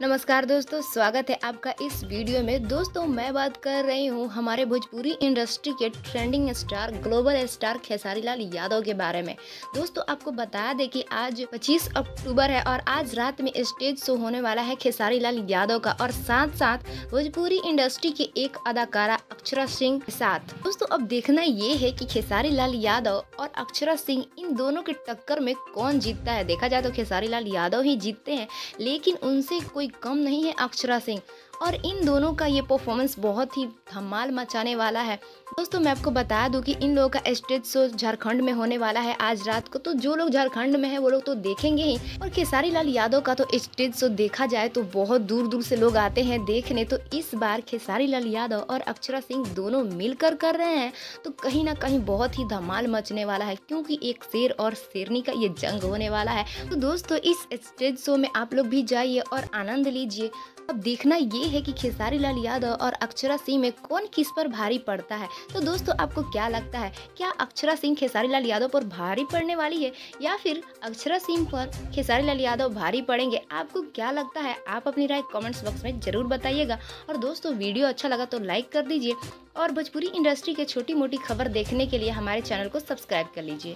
नमस्कार दोस्तों, स्वागत है आपका इस वीडियो में। दोस्तों मैं बात कर रही हूँ हमारे भोजपुरी इंडस्ट्री के trending star, global star Khesari Lal Yadav के बारे में। दोस्तों आपको बता दें कि आज 25 अक्टूबर है और आज रात में स्टेज शो होने वाला है खेसारी लाल यादव का, और साथ साथ भोजपुरी इंडस्ट्री की एक अदाकारा अक्षरा सिंह के साथ। दोस्तों अब देखना ये है कि खेसारी लाल यादव और अक्षरा सिंह इन दोनों की टक्कर में कौन जीतता है। देखा जाए तो खेसारी लाल यादव ही जीतते हैं, लेकिन उनसे कोई कम नहीं है अक्षरा सिंह, और इन दोनों का ये परफॉर्मेंस बहुत ही धमाल मचाने वाला है। दोस्तों मैं आपको बता दूं कि इन लोगों का स्टेज शो झारखंड में होने वाला है आज रात को, तो जो लोग झारखंड में हैं वो लोग तो देखेंगे ही। और खेसारी लाल यादव का तो स्टेज शो देखा जाए तो बहुत दूर दूर से लोग आते हैं देखने, तो इस बार खेसारी लाल यादव और अक्षरा सिंह दोनों मिलकर कर रहे हैं तो कहीं ना कहीं बहुत ही धमाल मचने वाला है, क्योंकि एक शेर और शेरनी का ये जंग होने वाला है। तो दोस्तों इस स्टेज शो में आप लोग भी जाइए और आनंद लीजिए। अब देखना ये है कि खेसारी लाल यादव और अक्षरा सिंह में कौन किस पर भारी पड़ता है। तो दोस्तों आपको क्या लगता है, क्या अक्षरा सिंह खेसारी लाल यादव पर भारी पड़ने वाली है, या फिर अक्षरा सिंह पर खेसारी लाल यादव भारी पड़ेंगे? आपको क्या लगता है, आप अपनी राय कमेंट्स बॉक्स में जरूर बताइएगा। और दोस्तों वीडियो अच्छा लगा तो लाइक कर दीजिए, और भोजपुरी इंडस्ट्री के छोटी मोटी खबर देखने के लिए हमारे चैनल को सब्सक्राइब कर लीजिए।